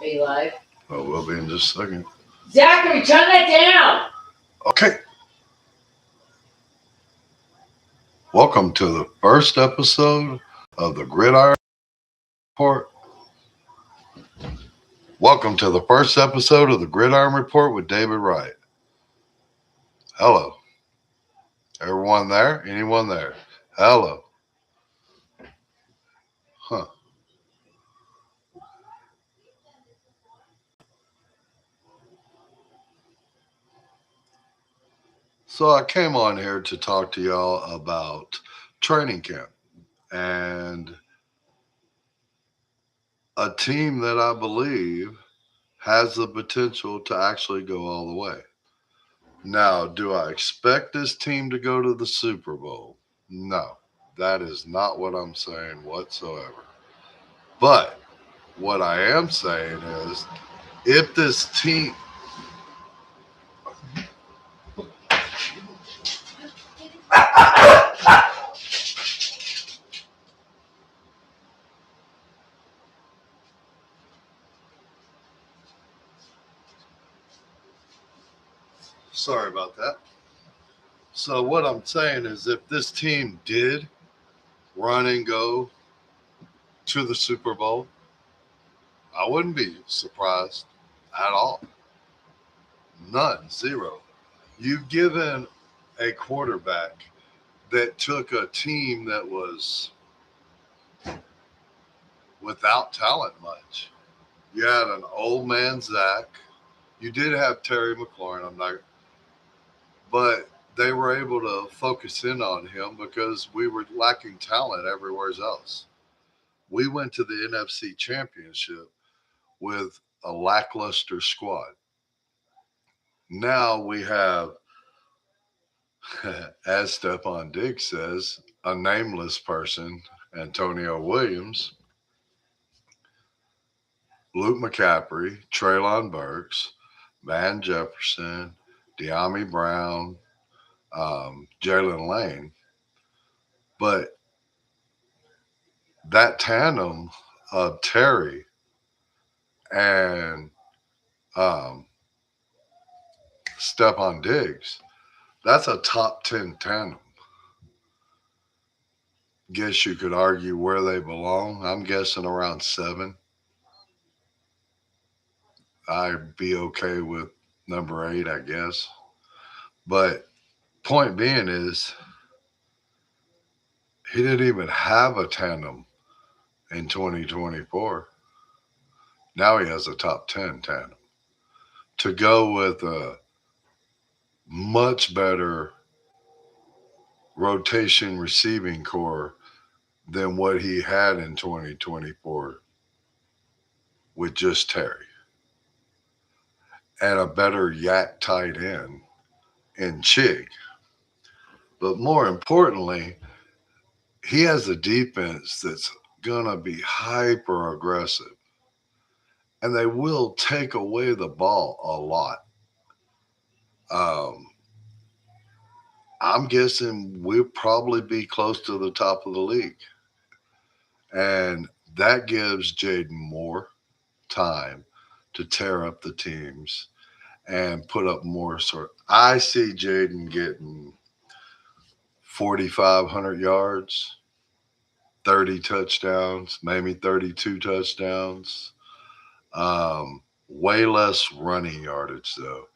Are you live? Oh, we'll be in just a second. Zachary, turn that down! Okay. Welcome to the first episode of the Gridiron Report. Welcome to the first episode of the Gridiron Report with David Wright. Hello. Everyone there? Anyone there? Hello. Huh. So I came on here to talk to y'all about training camp and a team that I believe has the potential to actually go all the way. Now, do I expect this team to go to the Super Bowl? No, that is not what I'm saying whatsoever. But what I am saying is if this team. Sorry about that. So, what I'm saying is if this team did run and go to the Super Bowl, I wouldn't be surprised at all. None, zero. You've given a quarterback that took a team that was without talent much. You had an old man Zach. You did have Terry McLaurin. But they were able to focus in on him because we were lacking talent everywhere else. We went to the NFC Championship with a lackluster squad. Now we have, as Stefon Diggs says, a nameless person, Antonio Williams, Luke McCaffrey, Traylon Burks, Van Jefferson, De'Ami Brown, Jalen Lane. But that tandem of Terry and um, Stefon Diggs, that's a top 10 tandem. Guess you could argue where they belong. I'm guessing around 7. I'd be okay with number 8, I guess. But point being is, he didn't even have a tandem in 2024. Now he has a top 10 tandem. To go with a much better rotation receiving core than what he had in 2024 with just Terry, and a better yak tight end in Chig. But more importantly, he has a defense that's going to be hyper aggressive, and they will take away the ball a lot. Um, I'm guessing we'll probably be close to the top of the league. And that gives Jaden more time to tear up the teams and put up more sort. I see Jaden getting 4,500 yards, 30 touchdowns, maybe 32 touchdowns. Way less running yardage though.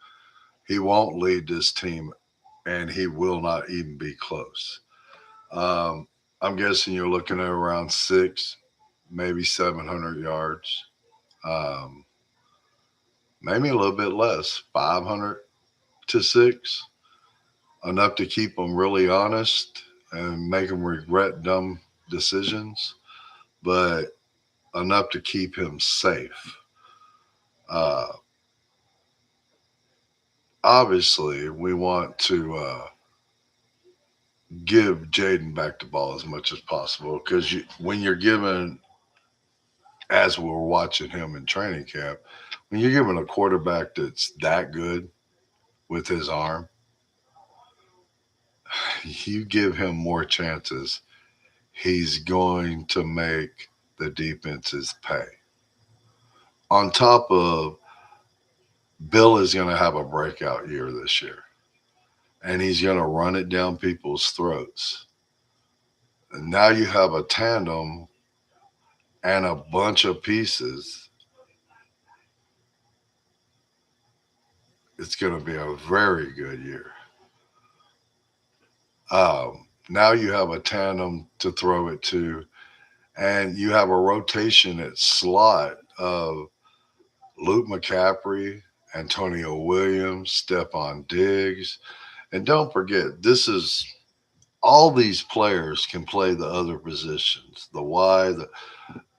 He won't lead this team, and he will not even be close. Um, I'm guessing you're looking at around maybe 700 yards. Um, Maybe a little bit less, 500 to 6, enough to keep them really honest and make them regret dumb decisions, but enough to keep him safe. Uh, Obviously, we want to give Jaden back the ball as much as possible because when you're given, as we're watching him in training camp, when you're given a quarterback that's that good with his arm, you give him more chances. He's going to make the defenses pay. On top of Bill is going to have a breakout year this year, and he's going to run it down people's throats. And now you have a tandem and a bunch of pieces. It's going to be a very good year. Now you have a tandem to throw it to, and you have a rotation at slot of Luke McCaffrey, Antonio Williams, Stefon Diggs. And don't forget, this is all these players can play the other positions, the Y, the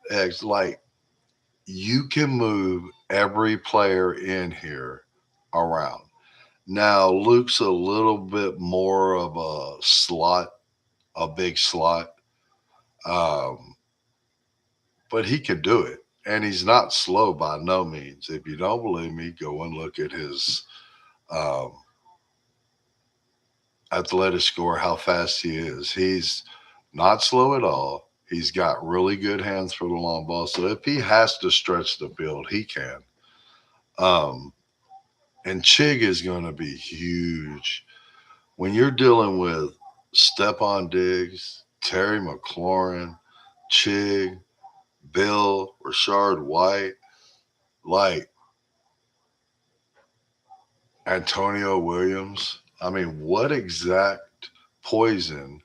X. Like, you can move every player in here around. Now, Luke's a little bit more of a slot, a big slot, um, but he can do it. And he's not slow by no means. If you don't believe me, go and look at his um, athletic score, how fast he is. He's not slow at all. He's got really good hands for the long ball. So if he has to stretch the field, he can. Um, and Chig is going to be huge. When you're dealing with Stephon Diggs, Terry McLaurin, Chig, Bill, Rashard White, like Antonio Williams, I mean, what exact poison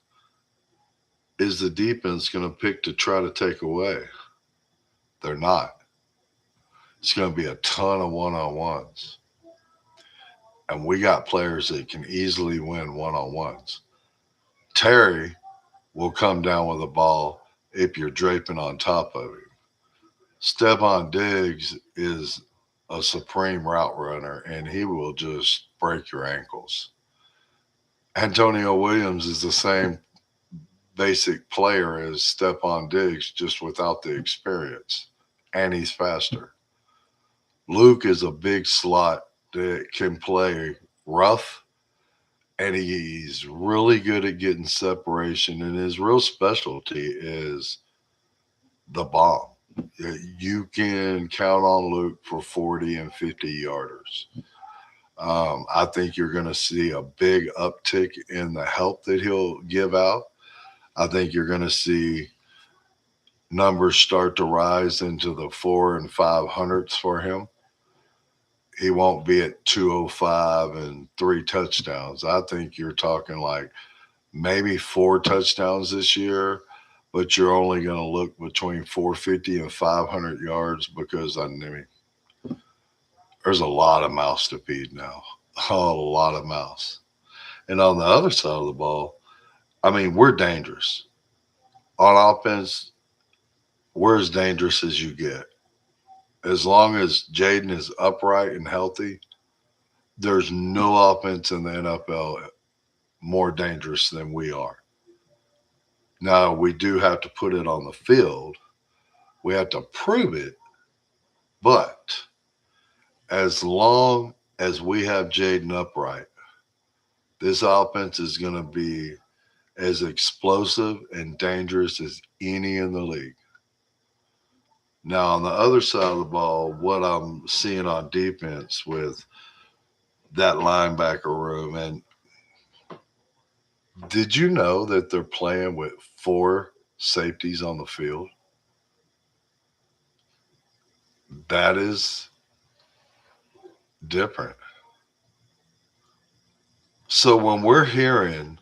is the defense going to pick to try to take away? They're not. It's going to be a ton of one-on-ones. And we got players that can easily win one-on-ones. Terry will come down with the ball if you're draping on top of him. Stephon Diggs is a supreme route runner, and he will just break your ankles. Antonio Williams is the same basic player as Stephon Diggs, just without the experience, and he's faster. Luke is a big slot that can play rough, and he's really good at getting separation. And his real specialty is the bomb. You can count on Luke for 40 and 50 yarders. I think you're going to see a big uptick in the help that he'll give out. I think you're going to see numbers start to rise into the 400s and 500s for him. He won't be at 205 and 3 touchdowns. I think you're talking like maybe 4 touchdowns this year, but you're only going to look between 450 and 500 yards because I mean, there's a lot of mouths to feed now, a lot of mouths. And on the other side of the ball, I mean, we're dangerous on offense. We're as dangerous as you get. As long as Jaden is upright and healthy, there's no offense in the NFL more dangerous than we are. Now, we do have to put it on the field. We have to prove it. But as long as we have Jaden upright, this offense is going to be as explosive and dangerous as any in the league. Now, on the other side of the ball, what I'm seeing on defense with that linebacker room, and did you know that they're playing with 4 safeties on the field? That is different. So when we're hearing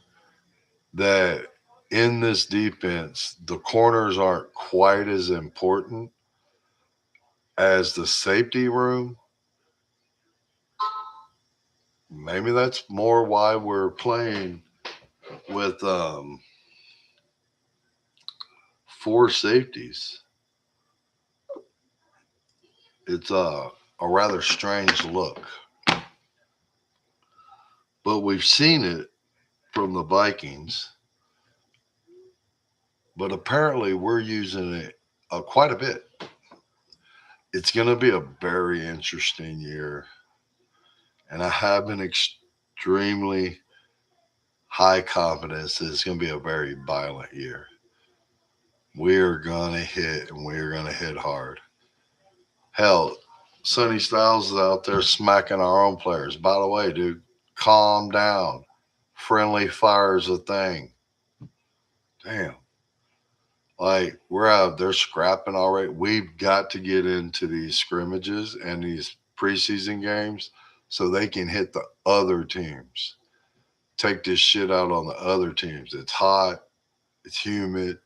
that in this defense, the corners aren't quite as important as the safety room, maybe that's more why we're playing with 4 safeties. It's a rather strange look, but we've seen it from the Vikings. But apparently, we're using it quite a bit. It's going to be a very interesting year, and I have an extremely high confidence that it's going to be a very violent year. We are going to hit, and we are going to hit hard. Hell, Sonny Styles is out there smacking our own players. By the way, dude, calm down. Friendly fire is a thing. Damn. Like, we're out there scrapping already. We've got to get into these scrimmages and these preseason games so they can hit the other teams. Take this shit out on the other teams. It's hot, it's humid,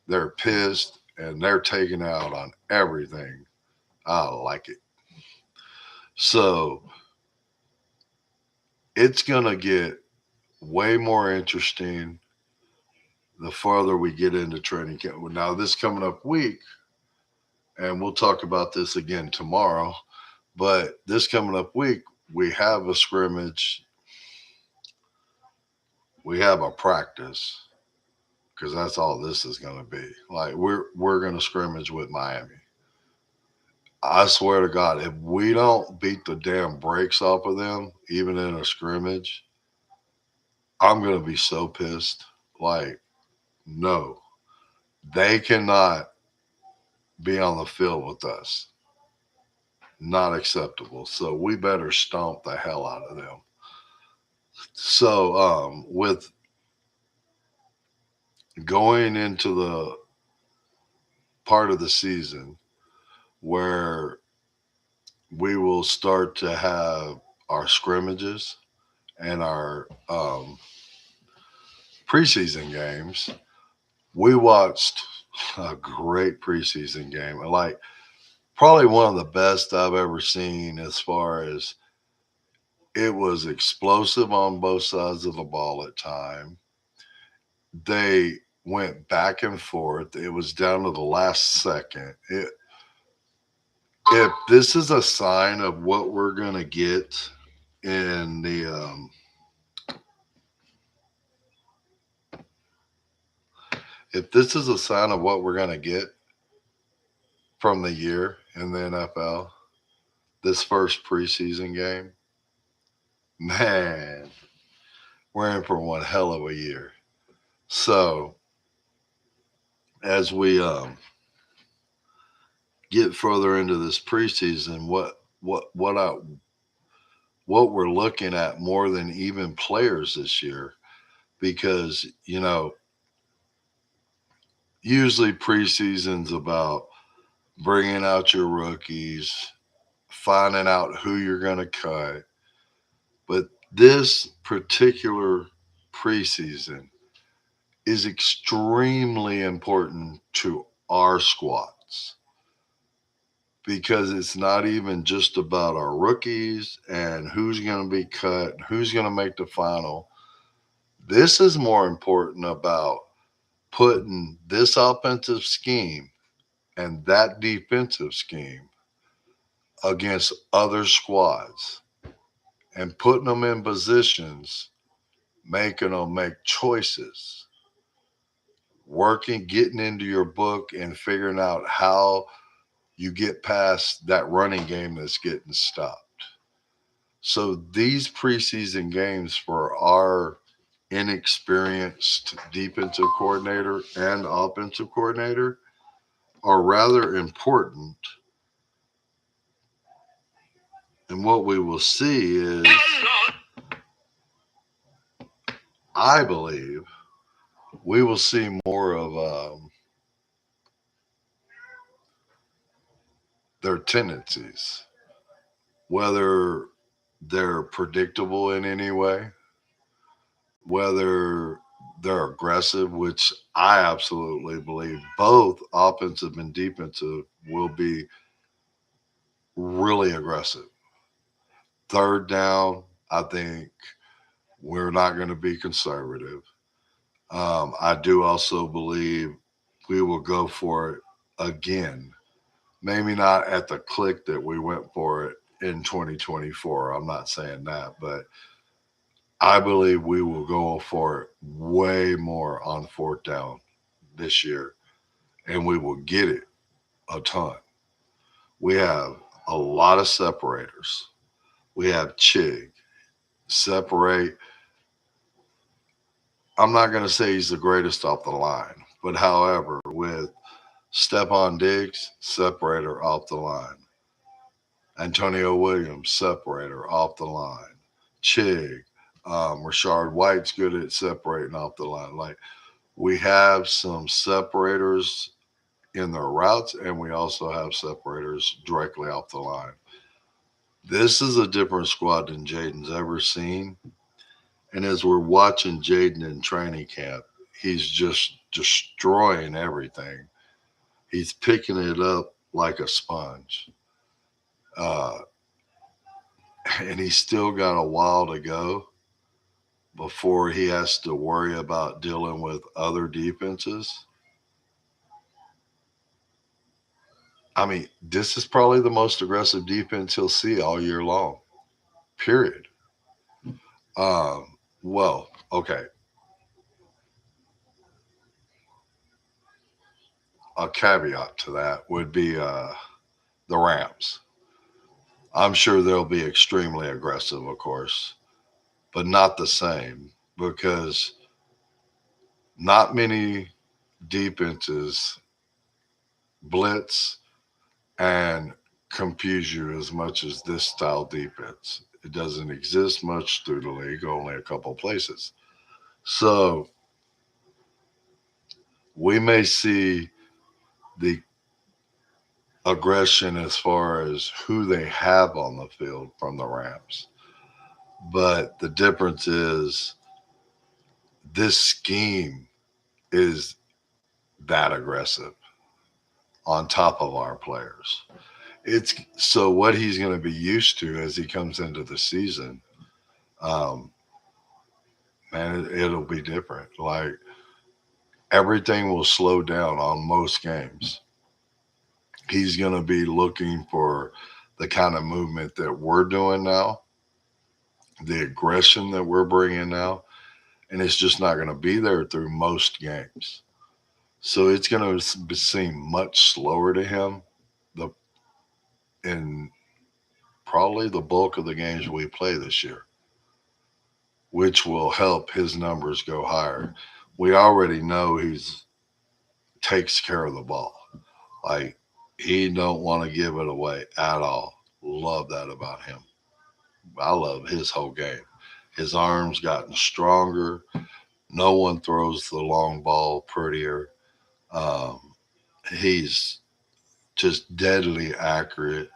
they're pissed, and they're taking out on everything. I like it. So it's going to get way more interesting the farther we get into training camp. Now, this coming up week, and we'll talk about this again tomorrow, but this coming up week, we have a scrimmage, we have a practice, because that's all this is going to be. Like, we're going to scrimmage with Miami. I swear to God, if we don't beat the damn brakes off of them, even in a scrimmage, I'm going to be so pissed. Like, no, they cannot be on the field with us. Not acceptable. So we better stomp the hell out of them. So, with going into the part of the season where we will start to have our scrimmages and our preseason games, we watched a great preseason game. Like, probably one of the best I've ever seen as far as it was explosive on both sides of the ball at time. They went back and forth. It was down to the last second. If this is a sign of what we're going to get in the if this is a sign of what we're going to get from the year in the NFL, this first preseason game, man, we're in for one hell of a year. So as we get further into this preseason, what we're looking at more than even players this year, because usually preseason's about bringing out your rookies, finding out who you're going to cut. But this particular preseason is extremely important to our squads because it's not even just about our rookies and who's going to be cut, who's going to make the final. This is more important about putting this offensive scheme and that defensive scheme against other squads and putting them in positions, making them make choices, working, getting into your book and figuring out how you get past that running game that's getting stopped. So these preseason games for our inexperienced defensive coordinator and offensive coordinator are rather important. And what we will see is, I believe, we will see more of their tendencies, whether they're predictable in any way, whether they're aggressive, which I absolutely believe both offensive and defensive will be really aggressive. Third down, I think we're not going to be conservative. I do also believe we will go for it again. Maybe not at the click that we went for it in 2024. I'm not saying that, but I believe we will go for it way more on fourth down this year, and we will get it a ton. We have a lot of separators. We have Chig, separate. I'm not going to say he's the greatest off the line, but however, with Stefon Diggs, separator off the line. Antonio Williams, separator off the line. Chig, Rashard White's good at separating off the line. Like we have some separators in their routes, and we also have separators directly off the line. This is a different squad than Jaden's ever seen. And as we're watching Jaden in training camp, he's just destroying everything. He's picking it up like a sponge. Uh, and he's still got a while to go before he has to worry about dealing with other defenses. I mean, this is probably the most aggressive defense he'll see all year long, period. Well, okay. A caveat to that would be the Rams. I'm sure they'll be extremely aggressive, of course, but not the same because not many defenses blitz and confuse you as much as this style defense. It doesn't exist much through the league, only a couple places. So we may see the aggression as far as who they have on the field from the Rams. But the difference is this scheme is that aggressive on top of our players. It's so what he's going to be used to as he comes into the season. Um, man, it'll be different. Like everything will slow down on most games. He's going to be looking for the kind of movement that we're doing now, the aggression that we're bringing now, and it's just not going to be there through most games. So it's going to seem much slower to him. The in probably the bulk of the games we play this year, which will help his numbers go higher. We already know he's takes care of the ball. Like he don't want to give it away at all. Love that about him. I love his whole game. His arms gotten stronger. No one throws the long ball prettier. Um, he's just deadly accurate,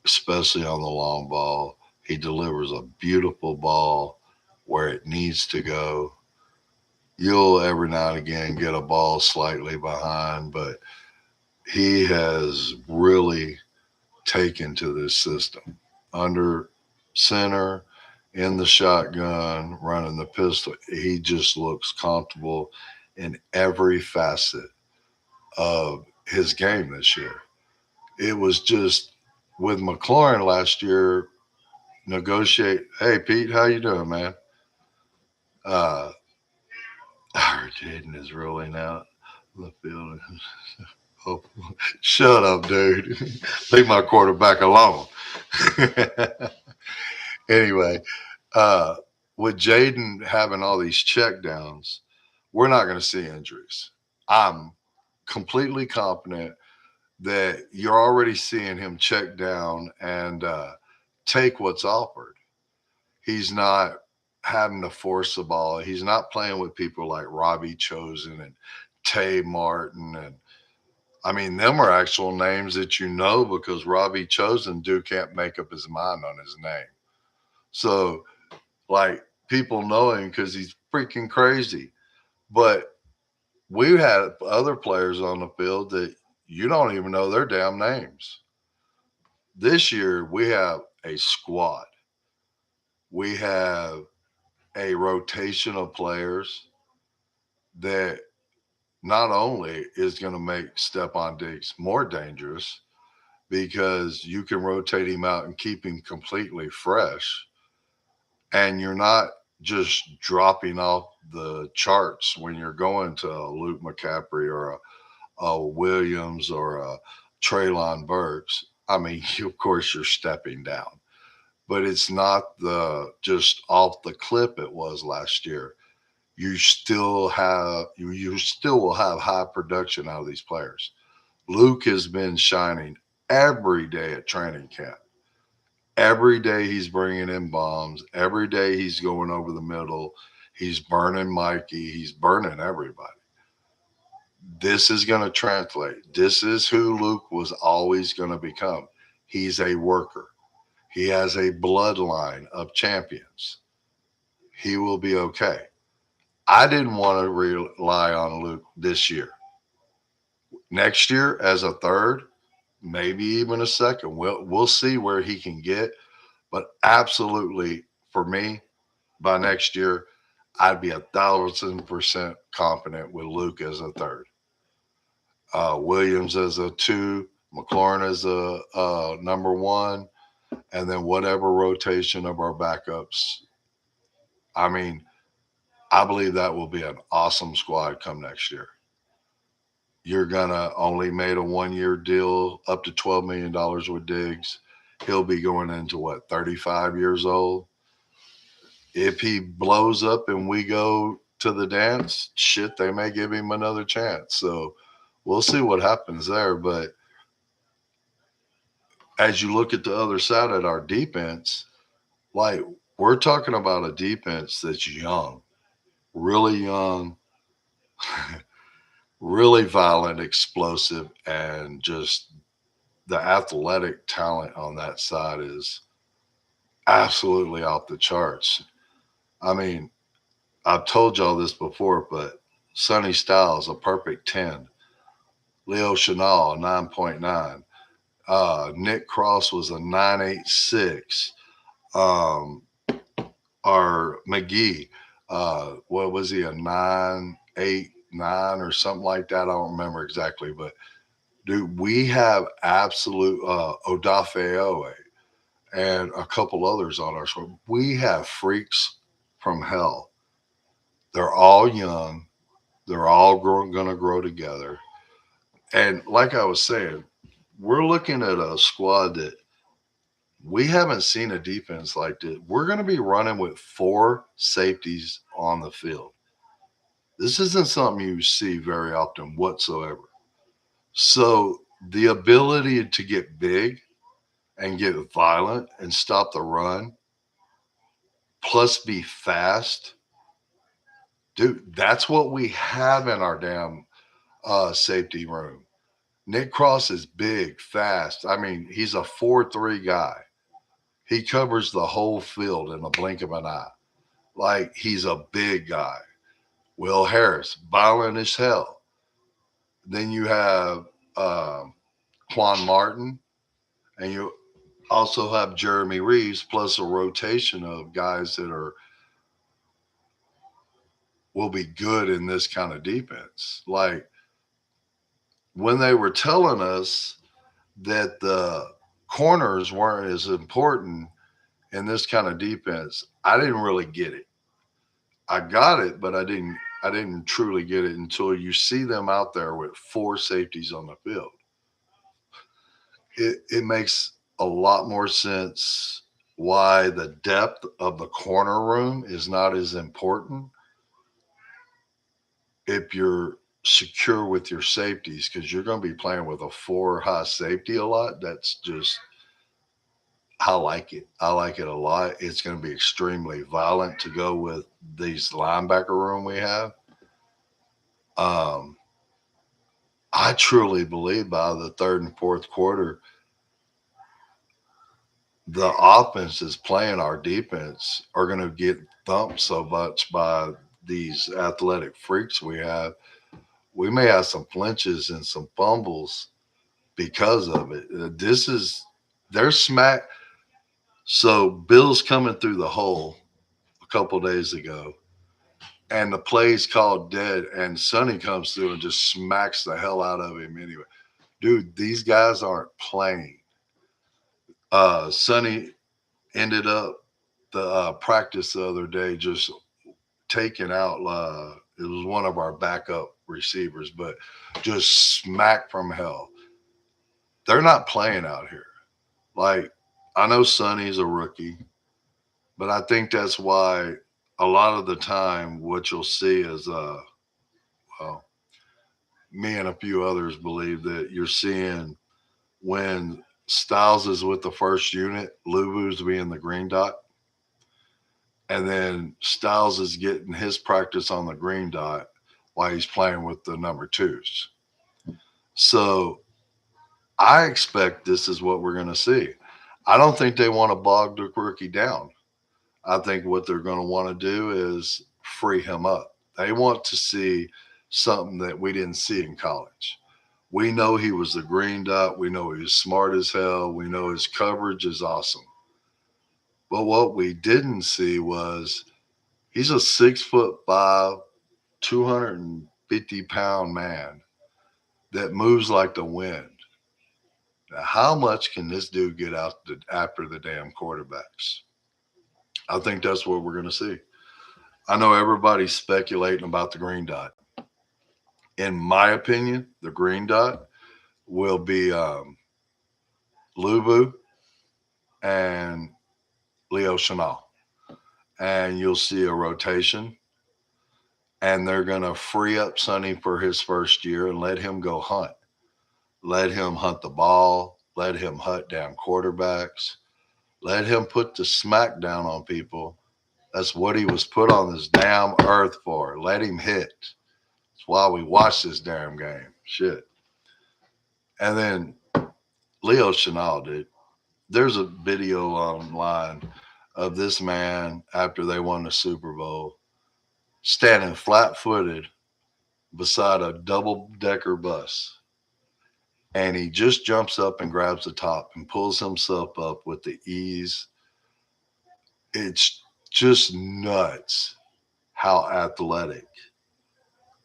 especially on the long ball. He delivers a beautiful ball where it needs to go. You'll every now and again get a ball slightly behind, but he has really taken to this system. Under center, in the shotgun, running the pistol, he just looks comfortable in every facet of his game this year. It was just with McLaurin last year, negotiate. Hey, Pete, how you doing, man? Uh, Jaden is rolling out the field. Oh, shut up, dude. Leave my quarterback alone. Anyway, uh, with Jaden having all these check downs, we're not going to see injuries. I'm completely confident that you're already seeing him check down and take what's offered. He's not having to force the ball. He's not playing with people like Robbie Chosen and Tay Martin. And I mean, them are actual names that you know because Robbie Chosen dude can't make up his mind on his name. So, like, people know him because he's freaking crazy. But we had other players on the field that you don't even know their damn names. This year, we have a squad. We have a rotation of players that not only is going to make Stephon Diggs more dangerous because you can rotate him out and keep him completely fresh, and you're not just dropping off the charts when you're going to a Luke McCaffrey or a Williams or a Traylon Burks. I mean, of course, you're stepping down, but it's not the just off the clip it was last year. You still will have high production out of these players. Luke has been shining every day at training camp. Every day he's bringing in bombs. Every day he's going over the middle. He's burning Mikey. He's burning everybody. This is going to translate. This is who Luke was always going to become. He's a worker. He has a bloodline of champions. He will be okay. I didn't want to rely on Luke this year. Next year, as a third, maybe even a second, we'll see where he can get. But absolutely, for me, by next year, I'd be 1,000% confident with Luke as a third, Williams as a two, McLaurin as a number one, and then whatever rotation of our backups. I mean, I believe that will be an awesome squad come next year. You're gonna only made a 1 year deal up to $12 million with Diggs. He'll be going into what, 35 years old? If he blows up and we go to the dance, shit, they may give him another chance. So we'll see what happens there. But as you look at the other side at our defense, like we're talking about a defense that's young, really young, really violent, explosive, and just the athletic talent on that side is absolutely off the charts. I mean, I've told y'all this before, but Sonny Styles, a perfect 10. Leo Chenal, a 9.9. Nick Cross was a 9.86. Um, our McGee, what was he, a 9.89 or something like that? I don't remember exactly, but dude, we have absolute Odafe and a couple others on our squad. We have freaks from hell. They're all young. They're all going to grow together. And like I was saying, we're looking at a squad that we haven't seen a defense like this. We're going to be running with four safeties on the field. This isn't something you see very often whatsoever. So the ability to get big and get violent and stop the run, plus be fast, dude, that's what we have in our damn safety room. Nick Cross is big, fast. I mean, he's a 4-3 guy. He covers the whole field in the blink of an eye. Like, he's a big guy. Will Harris, violent as hell. Then you have Quan Martin, and you also have Jeremy Reeves, plus a rotation of guys that will be good in this kind of defense. Like, when they were telling us that the corners weren't as important in this kind of defense, I didn't really get it. I got it, but I didn't truly get it until you see them out there with four safeties on the field. It makes a lot more sense why the depth of the corner room is not as important if you're secure with your safeties, because you're going to be playing with a four high safety a lot. That's just, I like it. I like it a lot. It's going to be extremely violent to go with these linebacker room we have. Um, I truly believe by the third and fourth quarter, the offense is playing our defense are going to get thumped so much by these athletic freaks we have. We may have some flinches and some fumbles because of it. This is their smack. So Bill's coming through the hole a couple days ago, and the play's called dead, and Sonny comes through and just smacks the hell out of him anyway. Dude, these guys aren't playing. Sonny ended up the practice the other day just taking out. It was one of our backup receivers, but just smack from hell. They're not playing out here. Like, I know Sonny's a rookie, but I think that's why a lot of the time what you'll see is well, me and a few others believe that you're seeing when Styles is with the first unit, Luvu's being the green dot, and then Styles is getting his practice on the green dot while he's playing with the number twos. So I expect this is what we're going to see. I don't think they want to bog the rookie down. I think what they're going to want to do is free him up. They want to see something that we didn't see in college. We know he was the green dot. We know he was smart as hell. We know his coverage is awesome. But what we didn't see was he's a 6'5", 250-pound man that moves like the wind. Now, how much can this dude get out after the damn quarterbacks? I think that's what we're going to see. I know everybody's speculating about the green dot. In my opinion, the green dot will be Lubu and Leo Chenal. And you'll see a rotation. And they're going to free up Sonny for his first year and let him go hunt. Let him hunt the ball. Let him hunt damn quarterbacks. Let him put the smack down on people. That's what he was put on this damn earth for. Let him hit. That's why we watch this damn game. Shit. And then Leo Chenal, dude. There's a video online of this man after they won the Super Bowl standing flat-footed beside a double-decker bus. And he just jumps up and grabs the top and pulls himself up with the ease. It's just nuts how athletic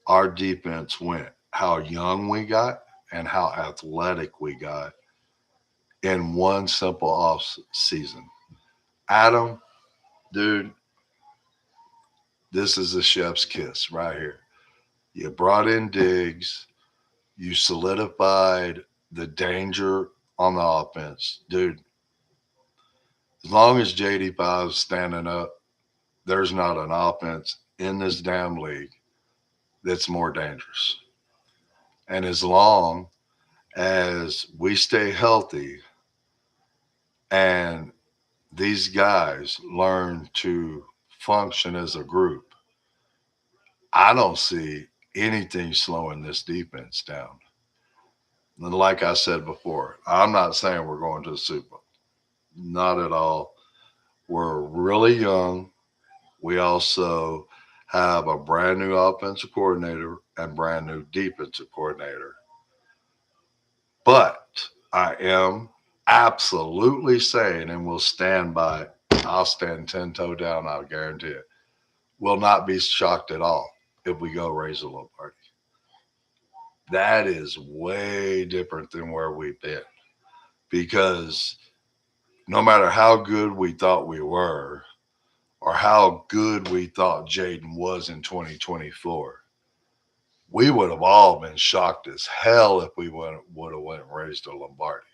our defense went, how young we got, and how athletic we got in one simple off season. Adam, dude, this is a chef's kiss right here. You brought in Diggs. You solidified the danger on the offense. Dude, as long as JD5 is standing up, there's not an offense in this damn league that's more dangerous. And as long as we stay healthy and these guys learn to function as a group, I don't see anything slowing this defense down. And like I said before, I'm not saying we're going to the Super Bowl. Not at all. We're really young. We also have a brand new offensive coordinator and brand new defensive coordinator. But I am absolutely saying, and will stand by, I'll stand 10-toe down, I'll guarantee it, will not be shocked at all if we go raise a Lombardi. That is way different than where we've been. Because no matter how good we thought we were or how good we thought Jaden was in 2024, we would have all been shocked as hell if we would have went and raised a Lombardi.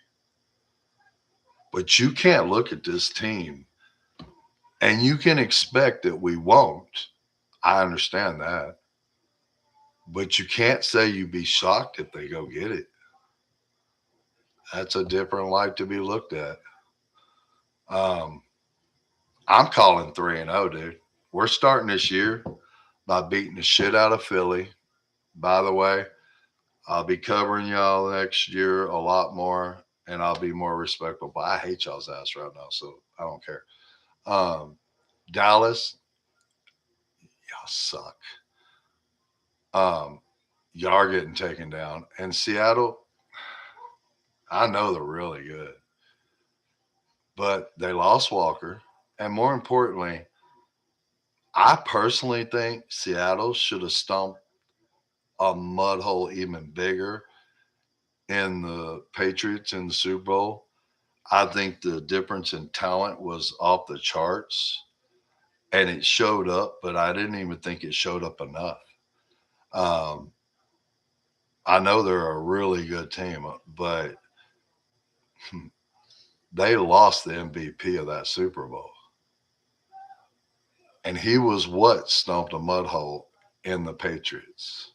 But you can't look at this team and you can expect that we won't. I understand that. But you can't say you'd be shocked if they go get it. That's a different light to be looked at. I'm calling 3-0, dude. We're starting this year by beating the shit out of Philly. By the way, I'll be covering y'all next year a lot more, and I'll be more respectful. But I hate y'all's ass right now, so I don't care. Dallas, y'all suck. Y'all are getting taken down. And Seattle, I know they're really good. But they lost Walker. And more importantly, I personally think Seattle should have stumped a mud hole even bigger in the Patriots in the Super Bowl. I think the difference in talent was off the charts. And it showed up, but I didn't even think it showed up enough. I know they're a really good team, but they lost the MVP of that Super Bowl. And he was what stumped a mud hole in the Patriots.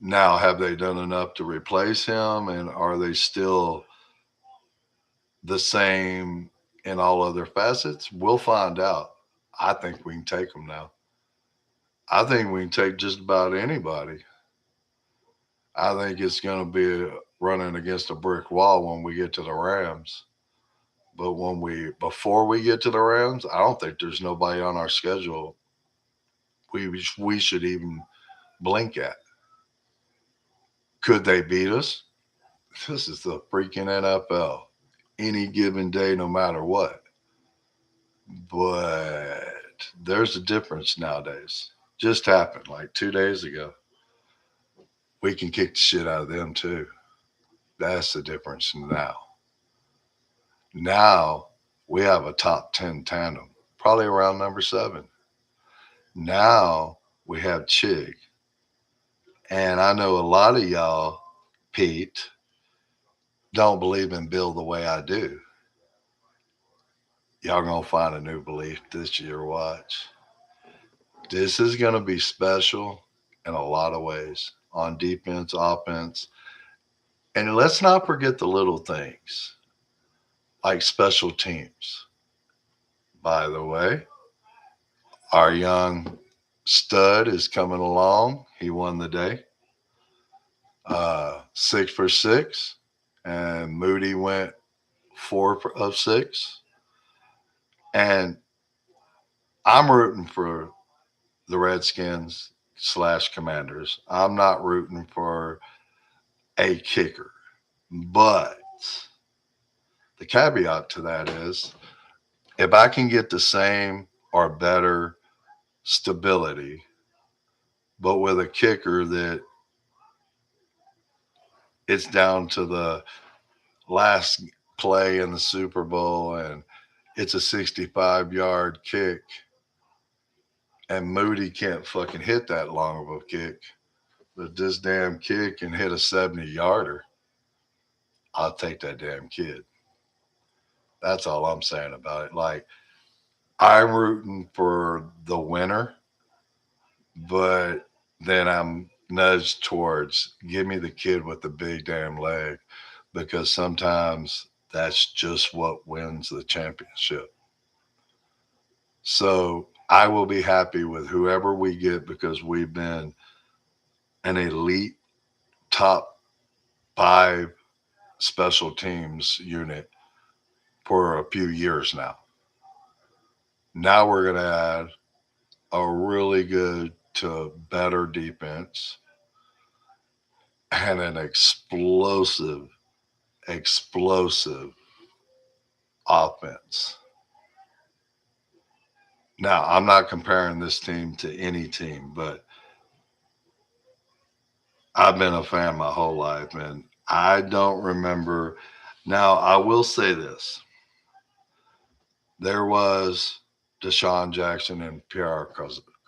Now, have they done enough to replace him? And are they still the same in all other facets? We'll find out. I think we can take them now. I think we can take just about anybody. I think it's going to be running against a brick wall when we get to the Rams. But before we get to the Rams, I don't think there's nobody on our schedule we should even blink at. Could they beat us? This is the freaking NFL. Any given day, no matter what. But there's a difference nowadays. Just happened like 2 days ago. We can kick the shit out of them too. That's the difference now. Now we have a top 10 tandem, probably around number 7. Now we have Chig. And I know a lot of y'all, Pete, don't believe in Bill the way I do. Y'all gonna find a new belief this year. Watch. This is gonna be special in a lot of ways on defense, offense. And let's not forget the little things like special teams. By the way, our young stud is coming along. He won the day. 6 for 6. And Moody went 4 of 6. And I'm rooting for the Redskins / Commanders. I'm not rooting for a kicker. But the caveat to that is if I can get the same or better stability, but with a kicker that it's down to the last play in the Super Bowl and it's a 65-yard kick and Moody can't fucking hit that long of a kick, but this damn kid can hit a 70-yarder, I'll take that damn kid. That's all I'm saying about it. Like, I'm rooting for the winner, but then I'm nudged towards give me the kid with the big damn leg because sometimes that's just what wins the championship. So I will be happy with whoever we get because we've been an elite top 5 special teams unit for a few years now. Now we're going to add a really good to better defense and an explosive offense. Now, I'm not comparing this team to any team, but I've been a fan my whole life, and I don't remember. Now, I will say this. There was Deshaun Jackson and Pierre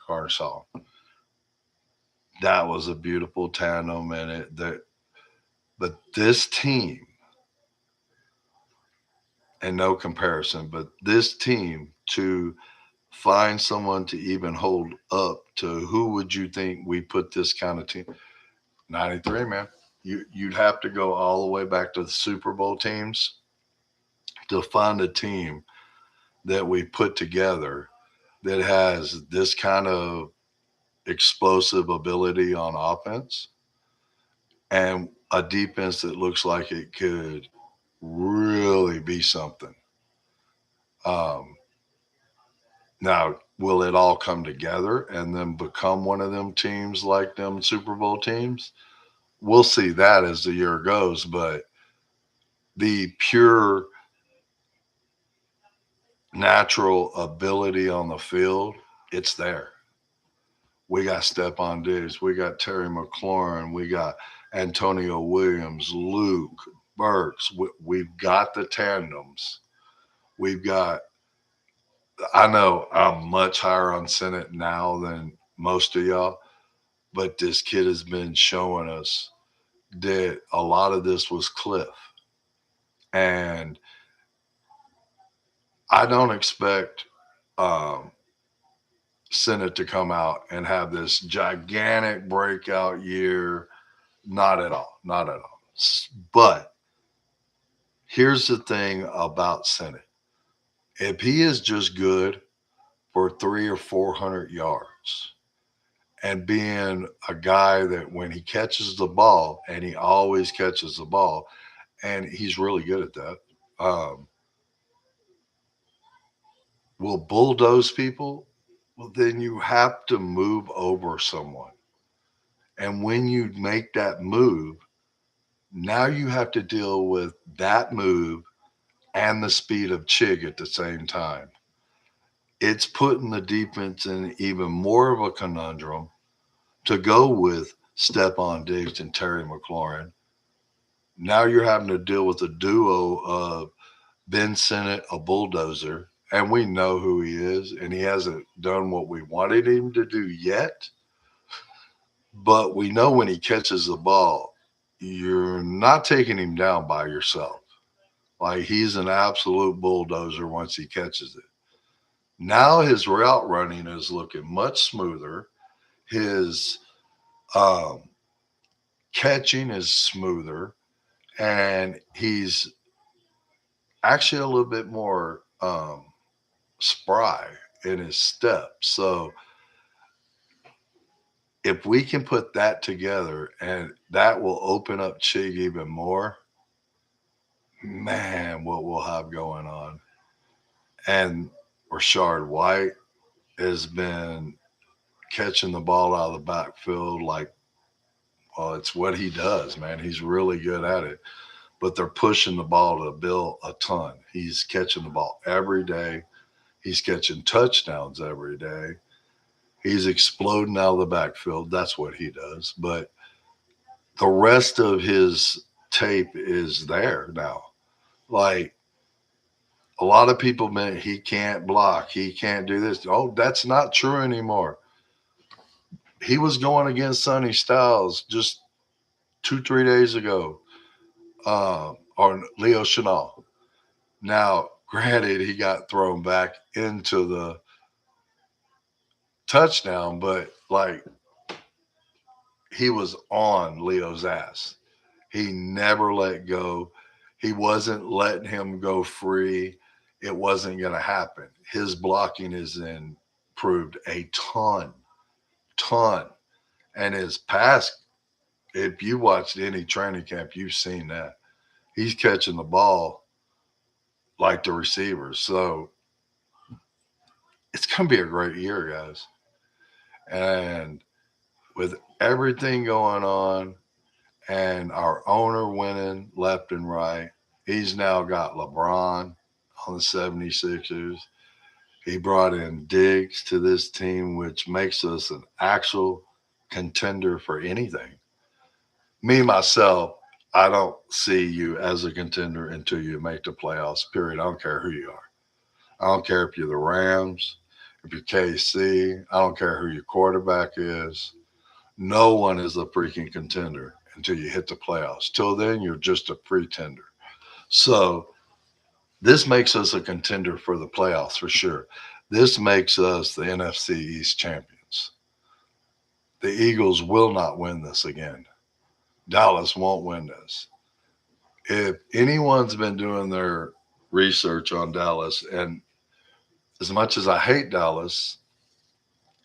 Carson. That was a beautiful tandem, but this team, and no comparison, but this team to find someone to even hold up to who would you think we put this kind of team? 93, man. You'd have to go all the way back to the Super Bowl teams to find a team that we put together that has this kind of explosive ability on offense and a defense that looks like it could really be something. Um, Now, will it all come together and then become one of them teams like them Super Bowl teams? We'll see that as the year goes, but the pure natural ability on the field, it's there. We got Stefon Diggs, we got Terry McLaurin, we got Antonio Williams, Luke, Burks. We've got the tandems. We've got I know I'm much higher on Senate now than most of y'all, but this kid has been showing us that a lot of this was Cliff. And I don't expect um, Senate to come out and have this gigantic breakout year. Not at all. Not at all. But Here's the thing about Senate. If he is just good for 300 or 400 yards and being a guy that when he catches the ball, and he always catches the ball, and he's really good at that, um, will bulldoze people, well, then you have to move over someone. And when you make that move, now you have to deal with that move and the speed of Chig at the same time. It's putting the defense in even more of a conundrum to go with Stephon Diggs and Terry McLaurin. Now you're having to deal with a duo of Ben Sinnott, a bulldozer, and we know who he is, and he hasn't done what we wanted him to do yet. But we know when he catches the ball, you're not taking him down by yourself. Like he's an absolute bulldozer once he catches it. Now his route running is looking much smoother. His um, catching is smoother, and he's actually a little bit more spry in his step. So if we can put that together, and that will open up Chig even more, man, what we'll have going on. And Rashard White has been catching the ball out of the backfield like, well, it's what he does, man. He's really good at it. But they're pushing the ball to Bill a ton. He's catching the ball every day. He's catching touchdowns every day. He's exploding out of the backfield. That's what he does. But the rest of his tape is there now. Like a lot of people meant he can't block, he can't do this. Oh, that's not true anymore. He was going against Sonny Styles just 2, 3 days ago, or Leo Chenal. Now, granted, he got thrown back into the touchdown, but like he was on Leo's ass. He never let go. He wasn't letting him go free. It wasn't going to happen. His blocking is improved a ton. And his pass, if you watched any training camp, you've seen that. He's catching the ball like the receivers. So it's going to be a great year, guys. And with everything going on and our owner winning left and right, he's now got LeBron on the 76ers. He brought in Diggs to this team, which makes us an actual contender for anything. Me, myself, I don't see you as a contender until you make the playoffs, period. I don't care who you are. I don't care if you're the Rams, if you're KC. I don't care who your quarterback is. No one is a freaking contender until you hit the playoffs. Till then, you're just a pretender. So this makes us a contender for the playoffs for sure. This makes us the NFC East champions. The Eagles will not win this again. Dallas won't win this. If anyone's been doing their research on Dallas, and as much as I hate Dallas,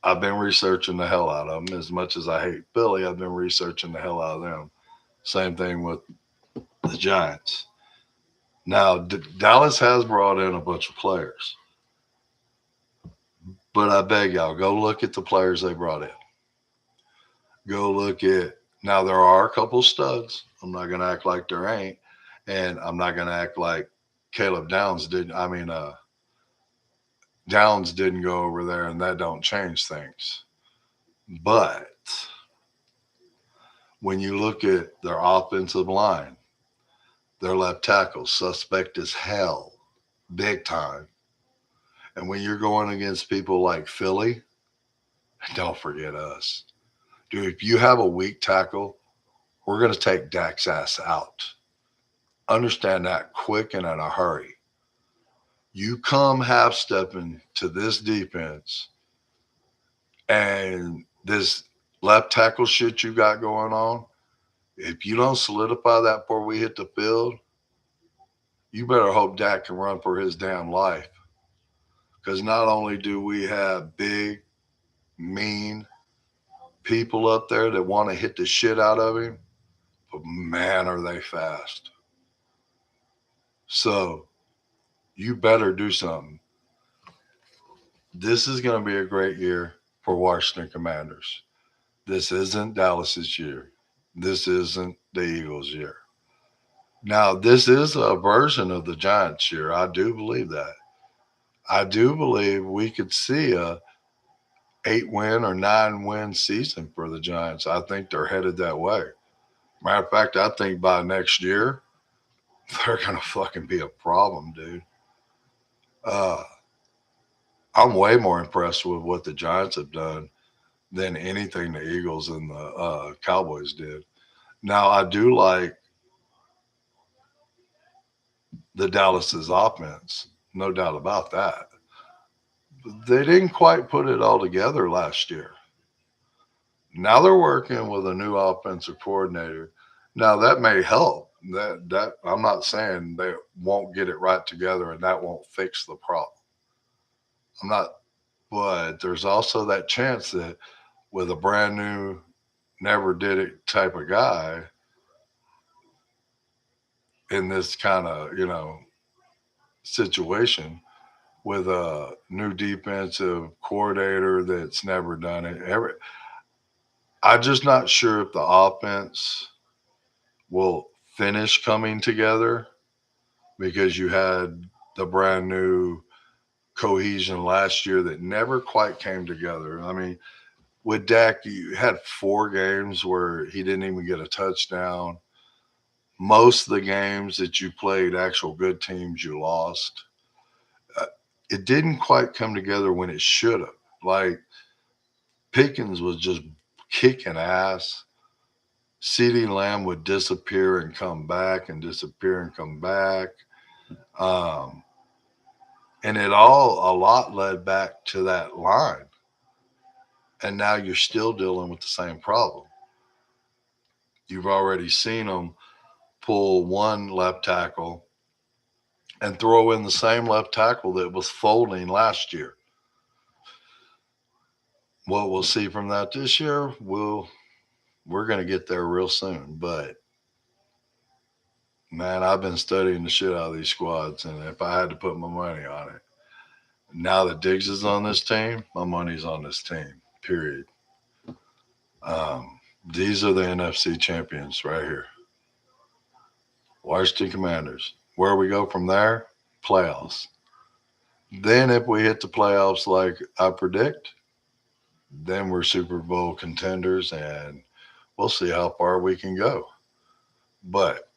I've been researching the hell out of them. As much as I hate Philly, I've been researching the hell out of them. Same thing with the Giants. Now, Dallas has brought in a bunch of players, but I beg y'all, go look at the players they brought in. Go look at, now there are a couple studs. I'm not going to act like there ain't. And I'm not going to act like Caleb Downs didn't. I mean, Downs didn't go over there, and that don't change things. But when you look at their offensive line, their left tackle, suspect as hell, big time. And when you're going against people like Philly, don't forget us. Dude, if you have a weak tackle, we're going to take Dak's ass out. Understand that quick and in a hurry. You come half stepping to this defense and this left tackle shit you got going on, if you don't solidify that before we hit the field, you better hope Dak can run for his damn life. Because not only do we have big, mean people up there that want to hit the shit out of him, but man, are they fast. So you better do something. This is going to be a great year for Washington Commanders. This isn't Dallas's year. This isn't the Eagles' year. Now, this is a version of the Giants' year. I do believe that. I do believe we could see a 8-win or 9-win season for the Giants. I think they're headed that way. Matter of fact, I think by next year they're gonna fucking be a problem, dude. Uh, I'm way more impressed with what the Giants have done than anything the Eagles and the Cowboys did. Now, I do like the Dallas's offense, no doubt about that. They didn't quite put it all together last year. Now they're working with a new offensive coordinator. Now that may help. That I'm not saying they won't get it right together and that won't fix the problem. I'm not, but there's also that chance that with a brand new, never did it type of guy in this kind of situation with a new defensive coordinator that's never done it. I'm just not sure if the offense will finish coming together because you had the brand new cohesion last year that never quite came together. I mean, with Dak, you had 4 games where he didn't even get a touchdown. Most of the games that you played, actual good teams, you lost. Uh, it didn't quite come together when it should have. Like Pickens was just kicking ass. CeeDee Lamb would disappear and come back and disappear and come back. Um, and it all a lot led back to that line. And now you're still dealing with the same problem. You've already seen them pull one left tackle and throw in the same left tackle that was folding last year. What we'll see from that this year, we're going to get there real soon. But man, I've been studying the shit out of these squads, and if I had to put my money on it, now that Diggs is on this team, my money's on this team. Period. These are the NFC champions right here. Washington Commanders. Where we go from there? Playoffs. Then, if we hit the playoffs like I predict, then we're Super Bowl contenders, and we'll see how far we can go. But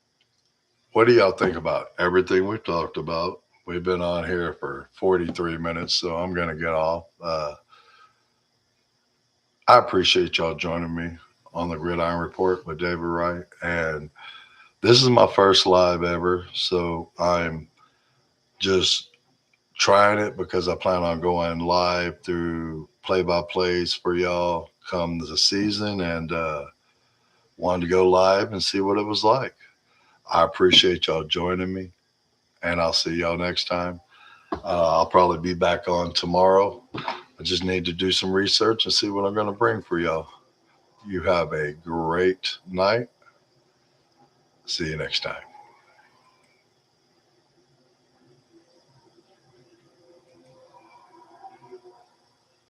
what do y'all think about everything we've talked about? We've been on here for 43 minutes, so I'm going to get off. I appreciate y'all joining me on the Gridiron Report with David Wright. And this is my first live ever, so I'm just trying it because I plan on going live through play-by-plays for y'all come the season, and wanted to go live and see what it was like. I appreciate y'all joining me, and I'll see y'all next time. I'll probably be back on tomorrow. I just need to do some research and see what I'm going to bring for y'all. You have a great night. See you next time.